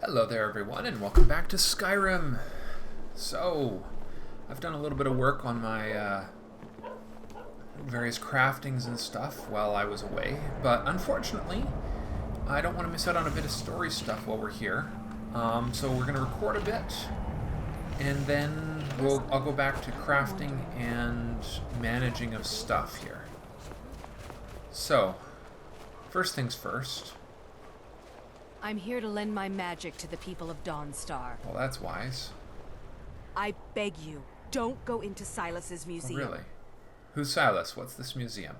Hello there everyone, and welcome back to Skyrim. So, I've done a little bit of work on my various craftings and stuff while I was away, but unfortunately, I don't want to miss out on a bit of story stuff while we're here. So we're going to record a bit, and then I'll go back to crafting and managing of stuff here. So, first things first. I'm here to lend my magic to the people of Dawnstar. Well, that's wise. I beg you, don't go into Silas's museum. Oh, really? Who's Silas? What's this museum?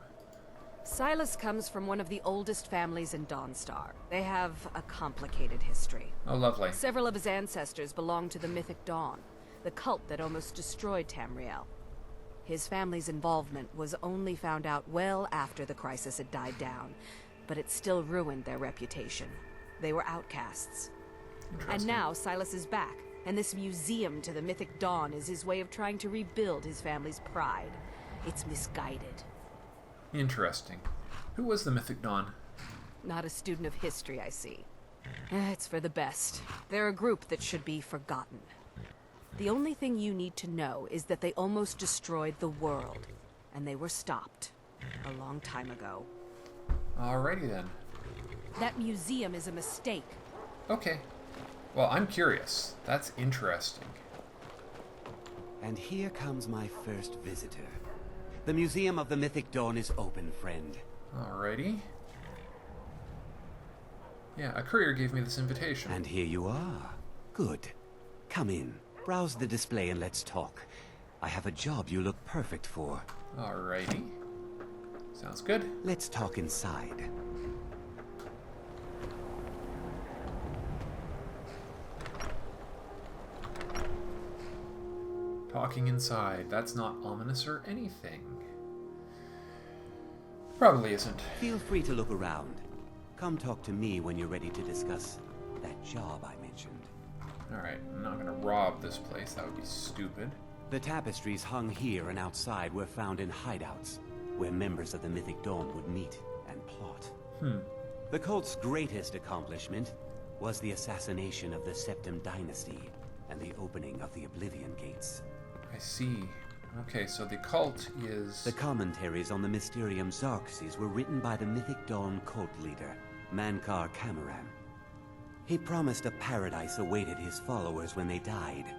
Silas comes from one of the oldest families in Dawnstar. They have a complicated history. Oh, lovely. Several of his ancestors belonged to the Mythic Dawn, the cult that almost destroyed Tamriel. His family's involvement was only found out well after the crisis had died down, but it still ruined their reputation. They were outcasts. And now Silas is back, and this museum to the Mythic Dawn is his way of trying to rebuild his family's pride. It's misguided. Interesting. Who was the Mythic Dawn? Not a student of history, I see. It's for the best. They're a group that should be forgotten. The only thing you need to know is that they almost destroyed the world, and they were stopped a long time ago. Alrighty then. That museum is a mistake. Okay. Well, I'm curious. That's interesting. And here comes my first visitor. The Museum of the Mythic Dawn is open, friend. Alrighty. Yeah, a courier gave me this invitation. And here you are. Good. Come in. Browse the display and let's talk. I have a job you look perfect for. Alrighty. Sounds good. Let's talk inside. Talking inside. That's not ominous or anything. Probably isn't. Feel free to look around. Come talk to me when you're ready to discuss that job I mentioned. Alright, I'm not gonna rob this place. That would be stupid. The tapestries hung here and outside were found in hideouts, where members of the Mythic Dawn would meet and plot. The cult's greatest accomplishment was the assassination of the Septim Dynasty and the opening of the Oblivion Gates. I see. Okay, so the cult is... The commentaries on the Mysterium Xarxes were written by the Mythic Dawn cult leader, Mankar Camoran. He promised a paradise awaited his followers when they died,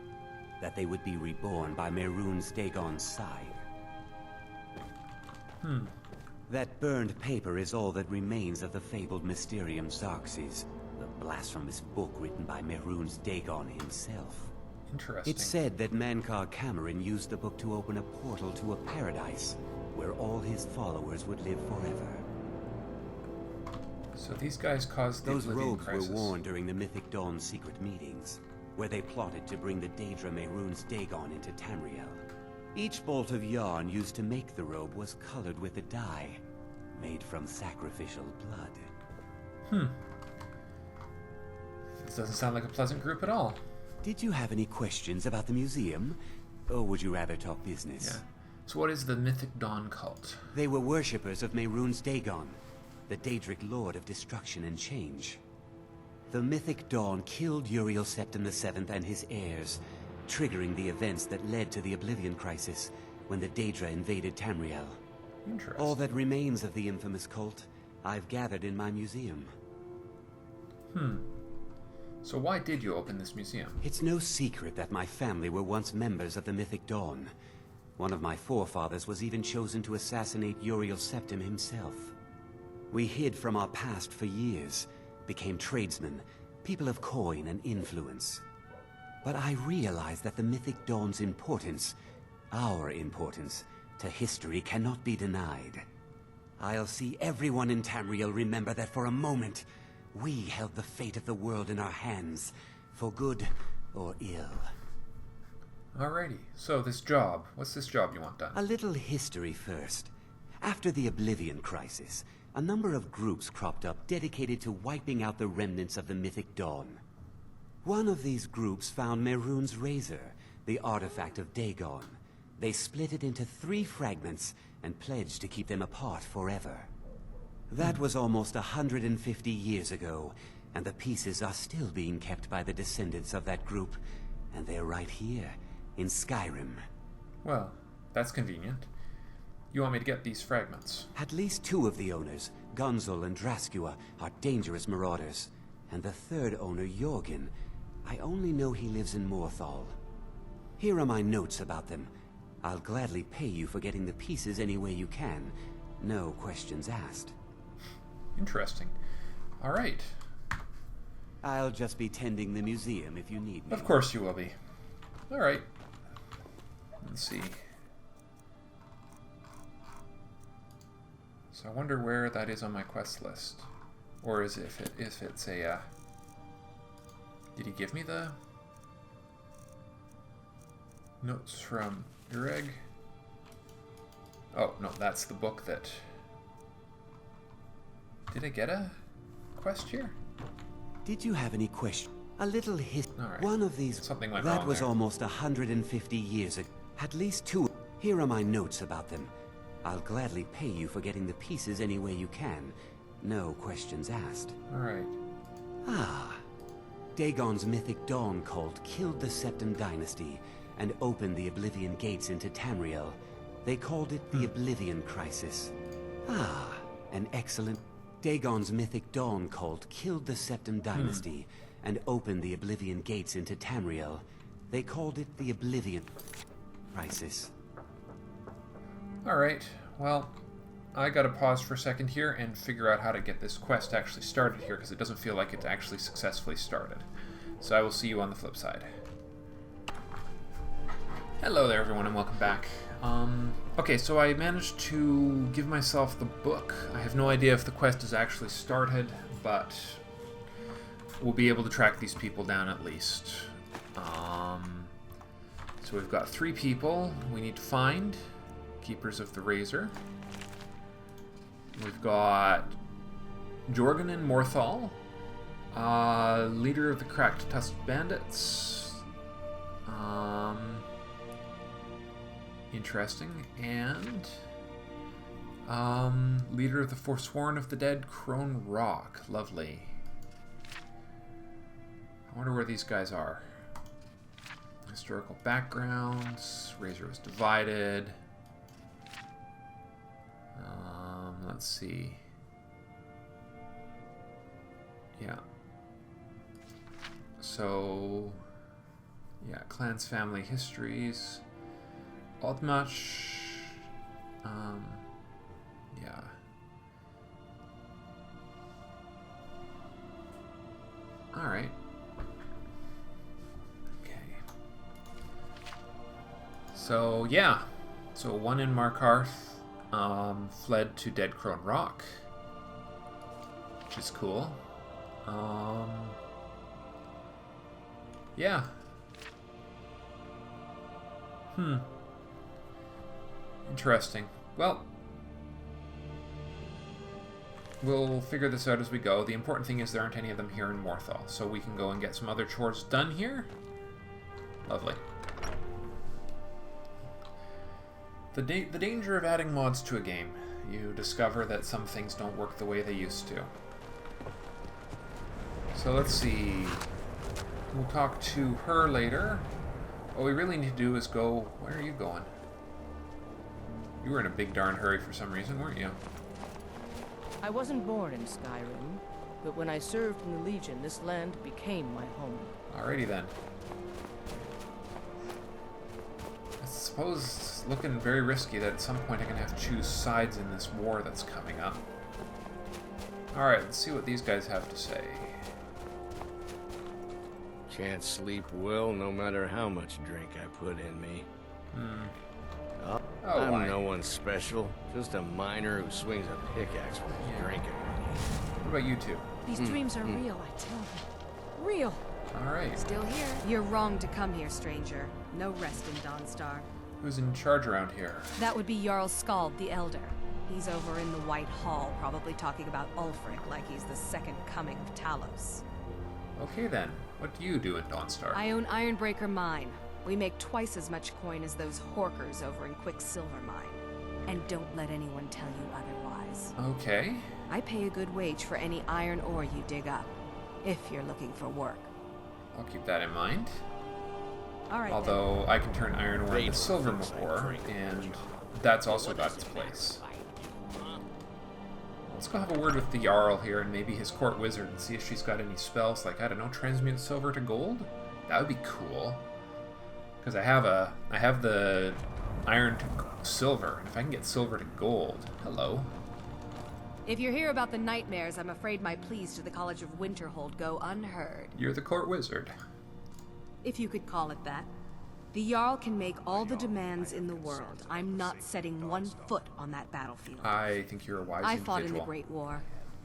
that they would be reborn by Mehrunes Dagon's side. That burned paper is all that remains of the fabled Mysterium Xarxes, the blasphemous book written by Mehrunes Dagon himself. Interesting. It's said that Mankar Camoran used the book to open a portal to a paradise where all his followers would live forever. So these guys caused the Those Oblivion robes crisis. were worn during the Mythic Dawn's secret meetings, where they plotted to bring the Daedra Mehrunes Dagon into Tamriel. Each bolt of yarn used to make the robe was colored with a dye made from sacrificial blood. This doesn't sound like a pleasant group at all. Did you have any questions about the museum? Or would you rather talk business? Yeah. So what is the Mythic Dawn cult? They were worshippers of Mehrunes Dagon, the Daedric Lord of Destruction and Change. The Mythic Dawn killed Uriel Septim VII and his heirs, triggering the events that led to the Oblivion Crisis when the Daedra invaded Tamriel. Interesting. All that remains of the infamous cult, I've gathered in my museum. So why did you open this museum? It's no secret that my family were once members of the Mythic Dawn. One of my forefathers was even chosen to assassinate Uriel Septim himself. We hid from our past for years, became tradesmen, people of coin and influence. But I realized that the Mythic Dawn's importance, our importance, to history cannot be denied. I'll see everyone in Tamriel remember that for a moment, we held the fate of the world in our hands, for good or ill. Alrighty. So this job. What's this job you want done? A little history first. After the Oblivion Crisis, a number of groups cropped up dedicated to wiping out the remnants of the Mythic Dawn. One of these groups found Mehrunes' razor, the artifact of Dagon. They split it into 3 fragments and pledged to keep them apart forever. That was almost 150 years ago, and the pieces are still being kept by the descendants of that group, and they're right here, in Skyrim. Well, that's convenient. You want me to get these fragments? At least 2 of the owners, Gonzol and Draskua, are dangerous marauders, and the 3rd owner, Jorgen, I only know he lives in Morthal. Here are my notes about them. I'll gladly pay you for getting the pieces any way you can. No questions asked. Interesting. All right. I'll just be tending the museum if you need me. Of course you will be. All right. Let's see. So I wonder where that is on my quest list, or is it if it's a. Did he give me the notes from Ureg? Oh no, that's the book that. Did I get a quest here? Did you have any question? A little Alright. One of these. Something went that wrong was there. almost 150 years ago. At least 2. Here are my notes about them. I'll gladly pay you for getting the pieces any way you can. No questions asked. All right. Ah. Dagon's mythic dawn cult killed the Septim Dynasty and opened the Oblivion Gates into Tamriel. They called it the Oblivion Crisis. Ah, an excellent... Dagon's mythic dawn cult killed the Septim Dynasty and opened the Oblivion Gates into Tamriel. They called it the Oblivion Crisis. All right. Well, I gotta pause for a second here and figure out how to get this quest actually started here, because it doesn't feel like it's actually successfully started. So I will see you on the flip side. Hello there, everyone, and welcome back. Okay, so I managed to give myself the book. I have no idea if the quest is actually started, but we'll be able to track these people down at least. So we've got 3 people we need to find. Keepers of the Razor. We've got Jorgen and Morthal, leader of the Cracked Tusked Bandits. Interesting. And leader of the Forsworn of the Dead, Crone Rock. Lovely. I wonder where these guys are. Historical backgrounds. Razor was divided. Let's see. Yeah. So, yeah, clans, family histories. Oddmatch. Yeah. All right. Okay. So, yeah. So, one in Markarth. Fled to Dead Crone Rock, which is cool. Yeah. Interesting. Well, we'll figure this out as we go. The important thing is there aren't any of them here in Morthal, so we can go and get some other chores done here. Lovely. The danger of adding mods to a game. You discover that some things don't work the way they used to. So let's see. We'll talk to her later. What we really need to do is go... Where are you going? You were in a big darn hurry for some reason, weren't you? I wasn't born in Skyrim, but when I served in the Legion, this land became my home. Alrighty then. I suppose it's looking very risky that at some point I'm going to have to choose sides in this war that's coming up. Alright, let's see what these guys have to say. Can't sleep well no matter how much drink I put in me. Oh, I'm why? no one special, just a miner who swings a pickaxe when he's drinking. What about you two? These dreams are real, I tell you. Real. Alright. Still here. You're wrong to come here, stranger. No rest in Dawnstar. Who's in charge around here? That would be Jarl Skald the Elder. He's over in the White Hall, probably talking about Ulfric like he's the second coming of Talos. Okay then. What do you do in Dawnstar? I own Ironbreaker Mine. We make twice as much coin as those horkers over in Quicksilver Mine. And don't let anyone tell you otherwise. Okay. I pay a good wage for any iron ore you dig up. if you're looking for work. I'll keep that in mind. All right. Although I can turn iron ore into silver ore, and that's also got its place. Let's go have a word with the Jarl here and maybe his court wizard and see if she's got any spells like, I don't know, transmute silver to gold? That would be cool. Because I have the iron to silver, and if I can get silver to gold, hello. If you're here about the nightmares, I'm afraid my pleas to the College of Winterhold go unheard. You're the court wizard. If you could call it that. The Jarl can make all the demands in the world. I'm not setting one foot on that battlefield. I think you're a wise I individual. fought in the Great War.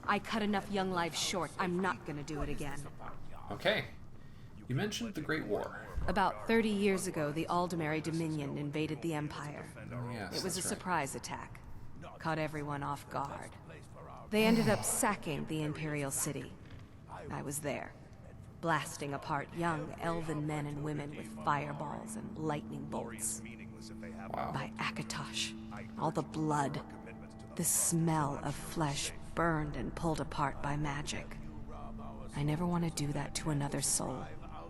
I cut enough young lives short. I'm not gonna do it again. Okay. You mentioned the Great War. About 30 years ago, the Aldemary Dominion invaded the Empire. Oh, yes, It was a that's right. surprise attack. Caught everyone off guard. They ended up sacking the Imperial City. I was there, blasting apart young elven men and women with fireballs and lightning bolts. Wow. By Akatosh, all the blood, the smell of flesh burned and pulled apart by magic. I never want to do that to another soul,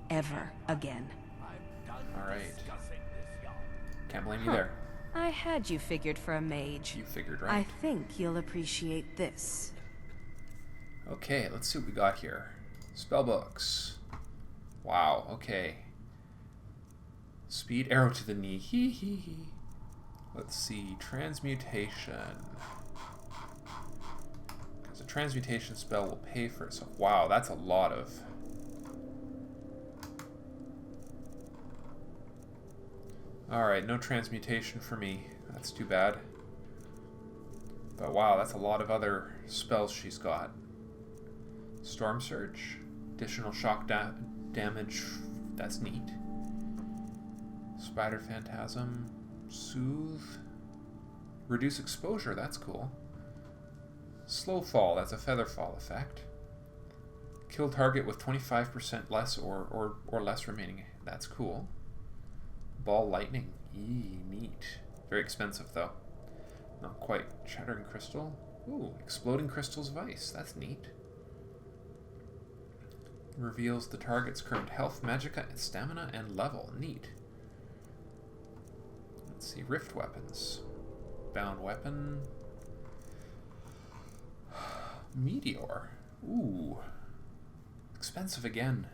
ever again. Alright. Can't blame you there. I had you figured for a mage. You figured I right. think you'll appreciate this. Okay, let's see what we got here. Spellbooks. Wow, okay. Speed arrow to the knee. Hee hee hee. Let's see. Transmutation. Because a transmutation spell will pay for itself. Wow, that's a lot of... Alright, no transmutation for me. That's too bad. But wow, that's a lot of other spells she's got. Storm Surge. Additional shock damage. That's neat. Spider Phantasm. Soothe. Reduce exposure. That's cool. Slow Fall. That's a feather fall effect. Kill target with 25% less or less remaining. That's cool. Ball Lightning. Neat. Very expensive, though. Not quite. Shattering Crystal. Ooh, Exploding Crystal's Vice. That's neat. Reveals the target's current health, magicka, stamina, and level. Neat. Let's see. Rift Weapons. Bound Weapon. Meteor. Ooh. Expensive again.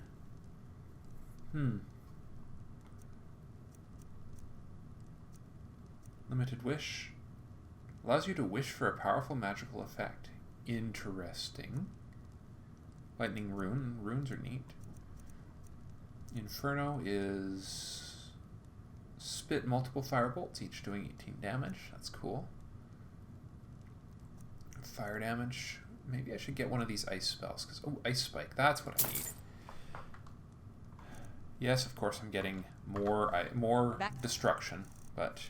Limited Wish. Allows you to wish for a powerful magical effect. Interesting. Lightning Rune. Runes are neat. Inferno is... Spit multiple firebolts, each doing 18 damage. That's cool. Fire damage. Maybe I should get one of these ice spells. Oh, Ice Spike. That's what I need. Yes, of course I'm getting more destruction, but...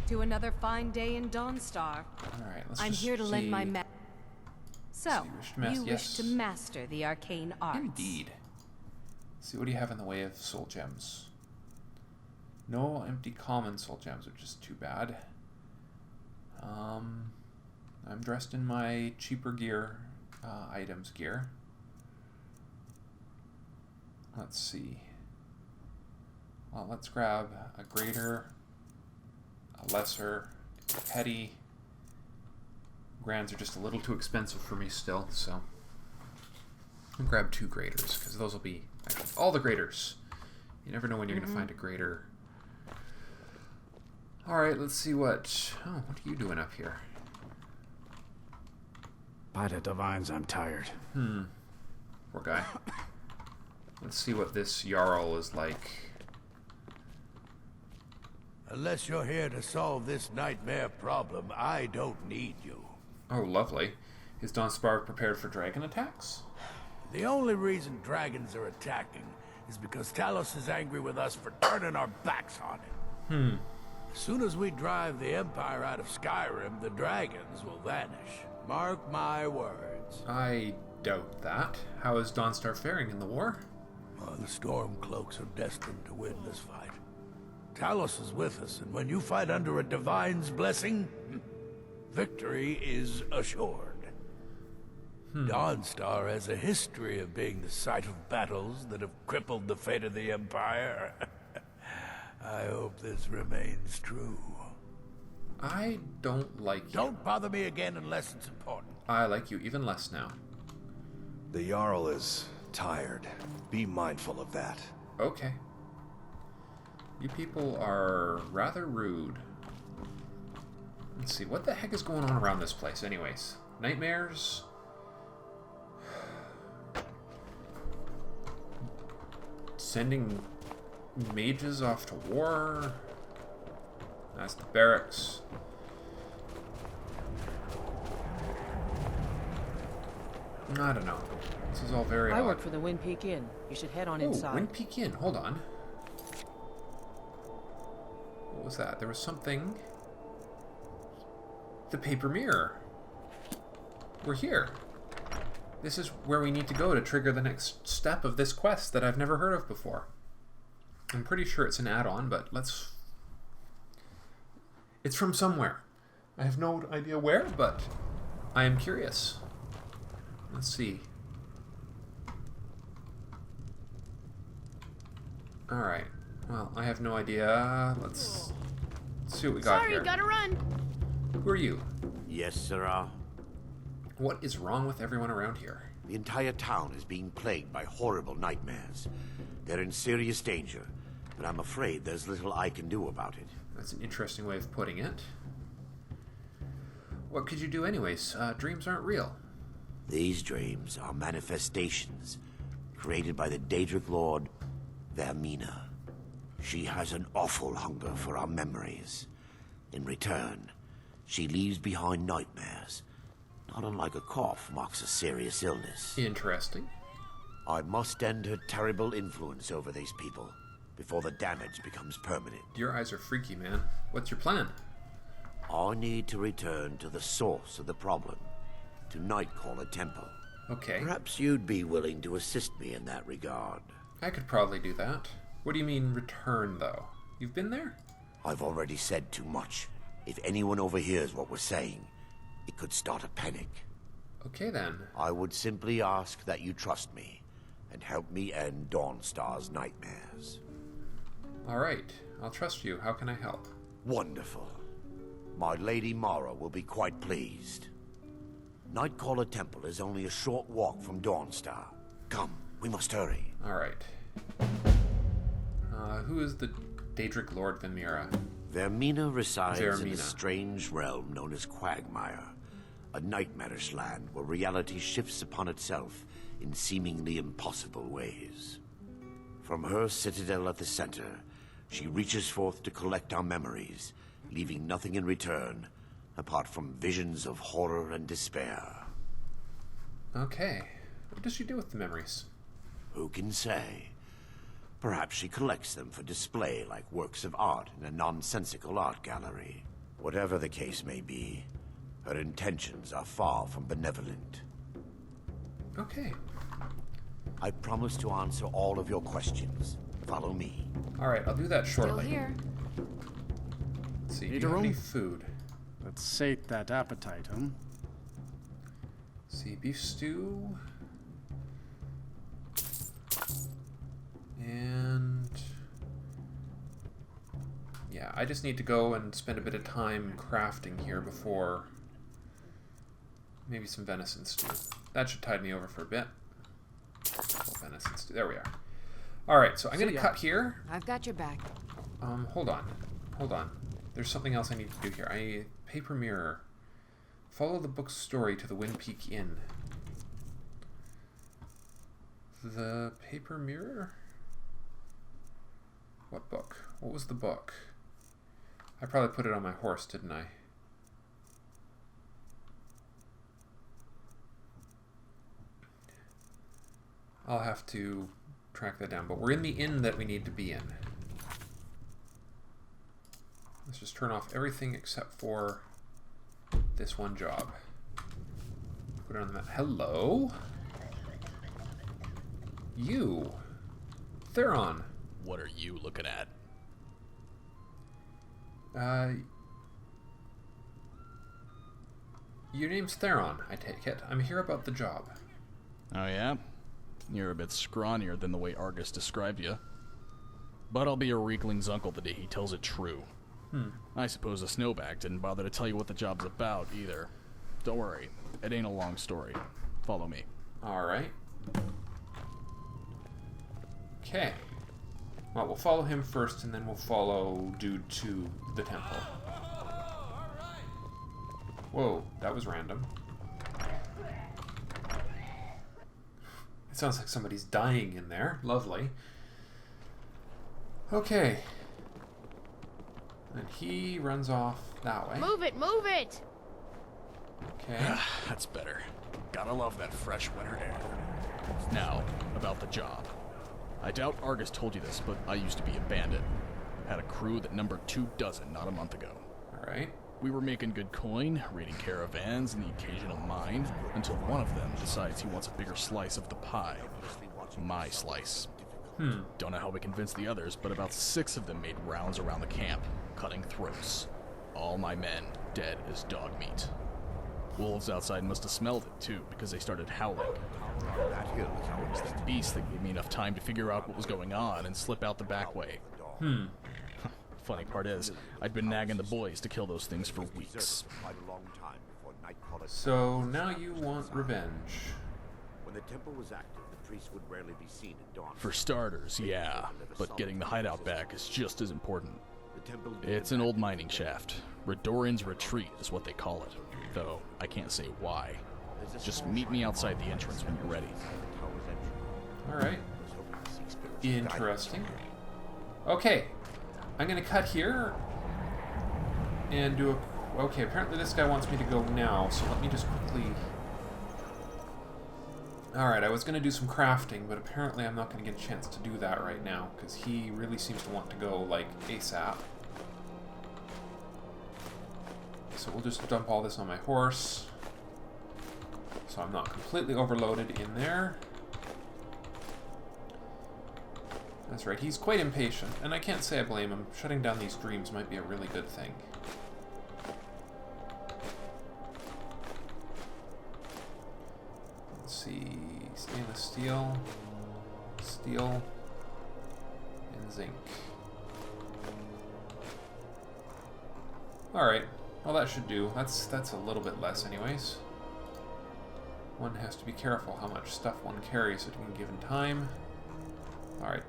To another fine day in Dawnstar. Alright, let's I'm just here to lend my see. So, you wish yes. to master the arcane arts. Indeed. Let's see, what do you have in the way of soul gems? No empty common soul gems, which is too bad. I'm dressed in my cheaper gear, items gear. Let's see. Well, let's grab a greater, a lesser, a petty. Grands are just a little too expensive for me still, so I'll grab 2 graders, because those will be actually all the graders. You never know when you're going to find a grader. Alright, let's see what... Oh, what are you doing up here? By the divines, I'm tired. Poor guy. Let's see what this Jarl is like. Unless you're here to solve this nightmare problem, I don't need you. Oh, lovely. Is Dawnstar prepared for dragon attacks? The only reason dragons are attacking is because Talos is angry with us for turning our backs on him. As soon as we drive the Empire out of Skyrim, the dragons will vanish. Mark my words. I doubt that. How is Dawnstar faring in the war? The Stormcloaks are destined to win this fight. Talos is with us, and when you fight under a divine's blessing, victory is assured. Dawnstar has a history of being the site of battles that have crippled the fate of the Empire. I hope this remains true. I don't like you. Don't bother me again unless it's important. I like you even less now. The Jarl is tired. Be mindful of that. Okay. You people are rather rude. Let's see, what the heck is going on around this place anyways? Nightmares? Sending mages off to war? That's the barracks. I don't know. This is all very I odd. work for the Wind Peak Inn. You should head on Oh, inside. Wind Peak Inn. Hold on. What was that? There was something... The paper mirror. We're here. This is where we need to go to trigger the next step of this quest that I've never heard of before. I'm pretty sure it's an add-on, but let's... It's from somewhere. I have no idea where, but I am curious. Let's see. Alright. Well, I have no idea. Let's see what we got here. Sorry, gotta run. Who are you? Yes, sirrah. What is wrong with everyone around here? The entire town is being plagued by horrible nightmares. They're in serious danger, but I'm afraid there's little I can do about it. That's an interesting way of putting it. What could you do anyways? Dreams aren't real. These dreams are manifestations created by the Daedric Lord, Vermina. She has an awful hunger for our memories. In return, she leaves behind nightmares. Not unlike a cough marks a serious illness. Interesting. I must end her terrible influence over these people before the damage becomes permanent. Your eyes are freaky, man. What's your plan? I need to return to the source of the problem, to Nightcaller Temple. Okay. Perhaps you'd be willing to assist me in that regard. I could probably do that. What do you mean, return, though? You've been there? I've already said too much. If anyone overhears what we're saying, it could start a panic. Okay, then. I would simply ask that you trust me, and help me end Dawnstar's nightmares. Alright. I'll trust you. How can I help? Wonderful. My Lady Mara will be quite pleased. Nightcaller Temple is only a short walk from Dawnstar. Come, we must hurry. Alright. Who is the Daedric Lord Vermira? Vermina resides in Vermina. a strange realm known as Quagmire, a nightmarish land where reality shifts upon itself in seemingly impossible ways. From her citadel at the center, she reaches forth to collect our memories, leaving nothing in return apart from visions of horror and despair. Okay. What does she do with the memories? Who can say? Perhaps she collects them for display like works of art in a nonsensical art gallery. Whatever the case may be, her intentions are far from benevolent. Okay. I promise to answer all of your questions. Follow me. Alright, I'll do that shortly. Still here. Let's see, do Need you a have any room? food? Let's sate that appetite, huh? Let's see, beef stew. And... yeah, I just need to go and spend a bit of time crafting here before... maybe some venison stew. That should tide me over for a bit. Venison stew. There we are. Alright, so I'm going to cut here. I've got your back. Hold on. Hold on. There's something else I need to do here. Paper mirror. Follow the book's story to the Wind Peak Inn. The paper mirror? What book? What was the book? I probably put it on my horse, didn't I? I'll have to track that down, but we're in the inn that we need to be in. Let's just turn off everything except for this one job. Put it on the map. Hello? You. Theron. What are you looking at? Your name's Theron, I take it. I'm here about the job. Oh yeah? You're a bit scrawnier than the way Argus described you. But I'll be your weakling's uncle the day he tells it true. I suppose the snowback didn't bother to tell you what the job's about, either. Don't worry, it ain't a long story. Follow me. Alright. Okay. Well, we'll follow him first, and then we'll follow dude to the temple. Whoa, that was random. It sounds like somebody's dying in there. Lovely. Okay. And he runs off that way. Move it, move it! Okay. That's better. Gotta love that fresh winter air. Now, about the job. I doubt Argus told you this, but I used to be a bandit. Had a crew that numbered 24 not a month ago. Alright. We were making good coin, raiding caravans and the occasional mine, until one of them decides he wants a bigger slice of the pie. My slice. Don't know how we convinced the others, but about 6 of them made rounds around the camp, cutting throats. All my men dead as dog meat. Wolves outside must have smelled it, too, because they started howling. It was the beast that gave me enough time to figure out what was going on and slip out the back way. Funny part is, I'd been nagging the boys to kill those things for weeks. So now you want revenge. When the temple was active, the priest would rarely be seen at dawn. For starters, yeah, but getting the hideout back is just as important. It's an old mining shaft. Redorian's Retreat is what they call it, though I can't say why. Just meet me outside the entrance when you're ready. Alright. Interesting. Okay. I'm gonna cut here and do a... Okay, apparently this guy wants me to go now, so let me just quickly... Alright, I was gonna do some crafting, but apparently I'm not gonna get a chance to do that right now, because he really seems to want to go, like, ASAP. So we'll just dump all this on my horse, so I'm not completely overloaded in there. That's right, he's quite impatient, and I can't say I blame him. Shutting down these dreams might be a really good thing. Let's see, stainless steel, steel, and zinc. Alright, well that should do. That's a little bit less anyways. One has to be careful how much stuff one carries at any given time. Alright,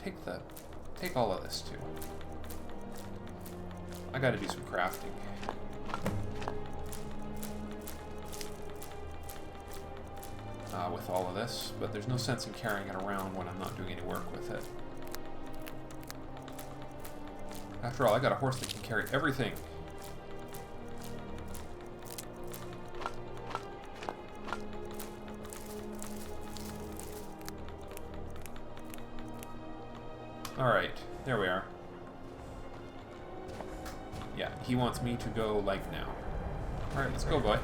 take all of this too. I gotta do some crafting. With all of this, but there's no sense in carrying it around when I'm not doing any work with it. After all, I got a horse that can carry everything. Alright, there we are. Yeah, he wants me to go, like, now. Alright, let's go, boy.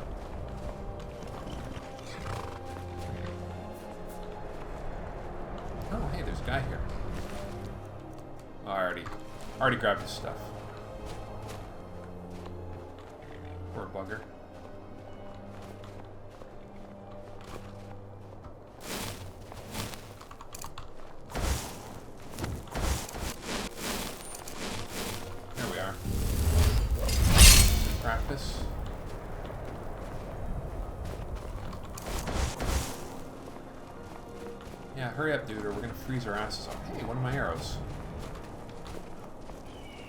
Oh, hey, there's a guy here. Already grabbed his stuff. Poor bugger. Practice. Yeah, hurry up, dude, or we're gonna freeze our asses off. Hey, one of my arrows.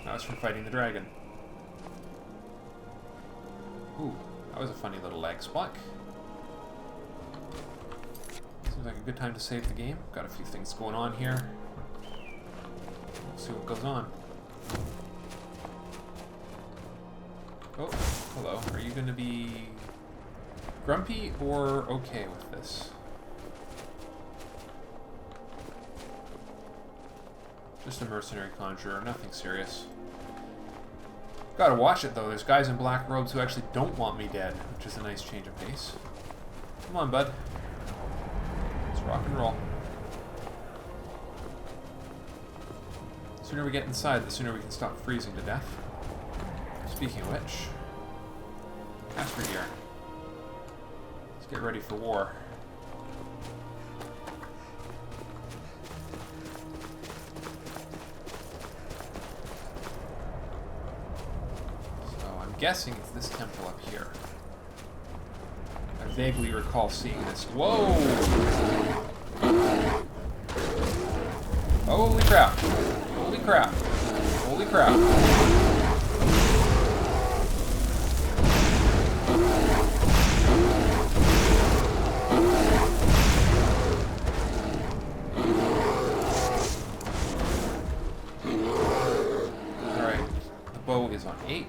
That was from fighting the dragon. Ooh, that was a funny little lag spike. Seems like a good time to save the game. Got a few things going on here. We'll see what goes on. Oh, hello. Are you gonna be grumpy or okay with this? Just a mercenary conjurer, nothing serious. Gotta watch it though, there's guys in black robes who actually don't want me dead, which is a nice change of pace. Come on, bud. Let's rock and roll. The sooner we get inside, the sooner we can stop freezing to death. Speaking of which, Casper here. Get ready for war. So I'm guessing it's this temple up here. I vaguely recall seeing this. Whoa! Holy crap! Holy crap! Holy crap! Is on 8.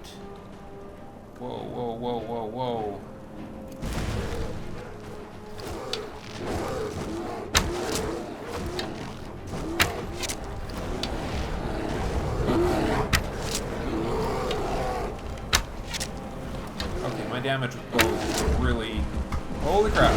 Whoa, whoa, whoa, whoa, whoa. Okay, my damage with bows is really... Holy crap.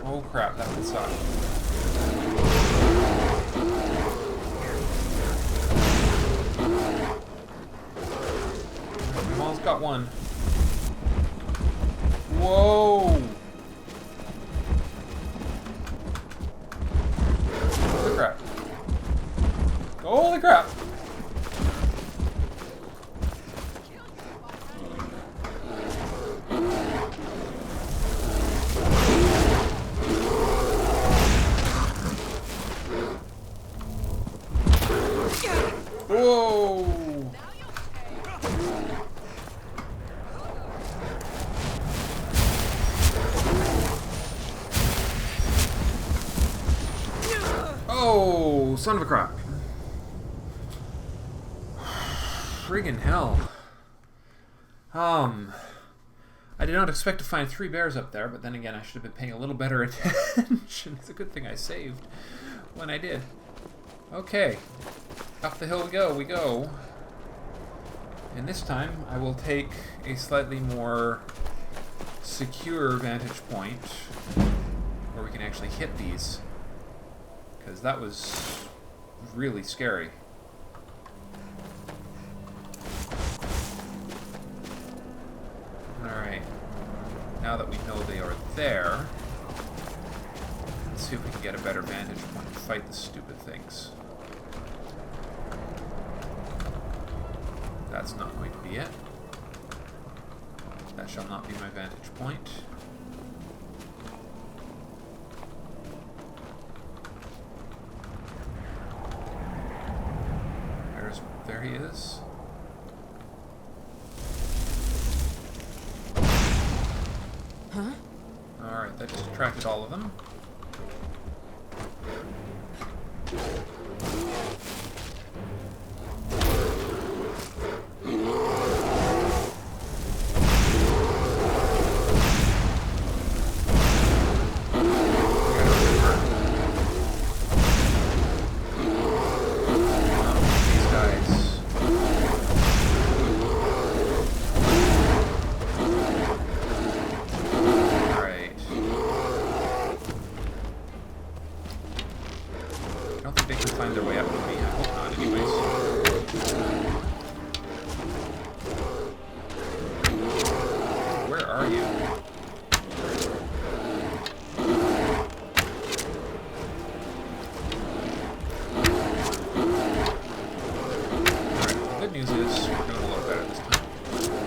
Oh crap, that would suck. I've almost got one. Whoa! Holy crap. Holy crap! Whoa! Oh, son of a crap. Friggin' hell. I did not expect to find 3 bears up there, but then again, I should have been paying a little better attention. It's a good thing I saved when I did. Okay. Up the hill we go. And this time, I will take a slightly more secure vantage point where we can actually hit these. Because that was really scary. Alright. Now that we know they are there, let's see if we can get a better vantage point to fight the stupid things. That's not going to be it. That shall not be my vantage point. There he is. Huh? Alright, that just attracted all of them.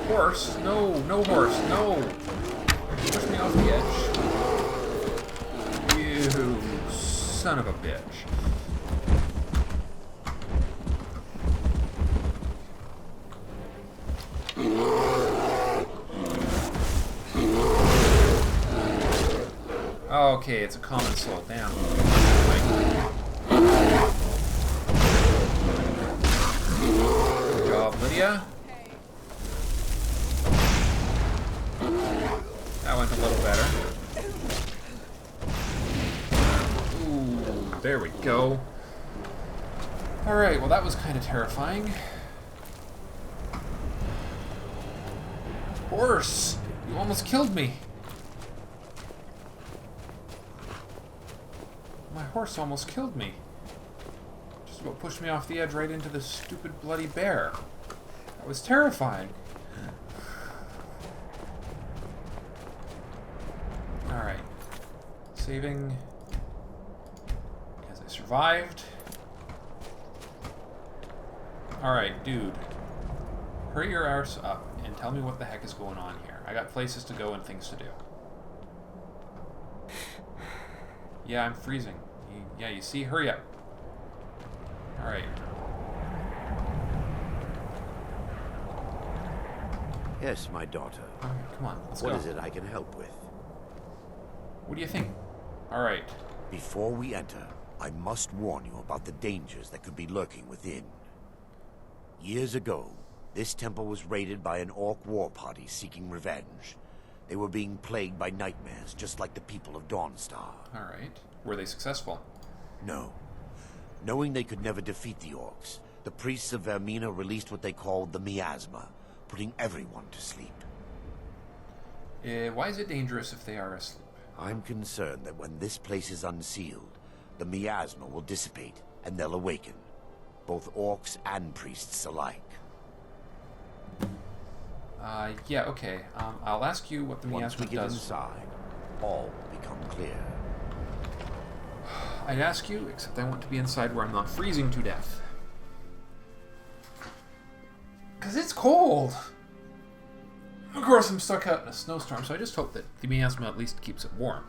Horse, no, no horse, no! Push me off the edge. You son of a bitch. Okay, it's a common soul, damn. Good job, Lydia. That went a little better. Ooh, there we go. Alright, well that was kind of terrifying. Horse! You almost killed me! My horse almost killed me. Just about pushed me off the edge right into the stupid bloody bear. That was terrifying. Alright. Saving. As I survived. Alright, dude. Hurry your arse up and tell me what the heck is going on here. I got places to go and things to do. Yeah, I'm freezing. Yeah, you see? Hurry up. Alright. Yes, my daughter. Alright, come on, let's go. What is it I can help with? What do you think? Alright. Before we enter, I must warn you about the dangers that could be lurking within. Years ago, this temple was raided by an orc war party seeking revenge. They were being plagued by nightmares, just like the people of Dawnstar. Alright. Were they successful? No. Knowing they could never defeat the orcs, the priests of Vermina released what they called the miasma, putting everyone to sleep. Why is it dangerous if they are asleep? I'm concerned that when this place is unsealed, the miasma will dissipate, and they'll awaken. Both orcs and priests alike. Yeah, okay. I'll ask you what the Once we miasma get does. inside, all will become clear. I'd ask you, except I want to be inside where I'm not freezing to death. 'Cause it's cold! Of course, I'm stuck out in a snowstorm, so I just hope that the miasma at least keeps it warm.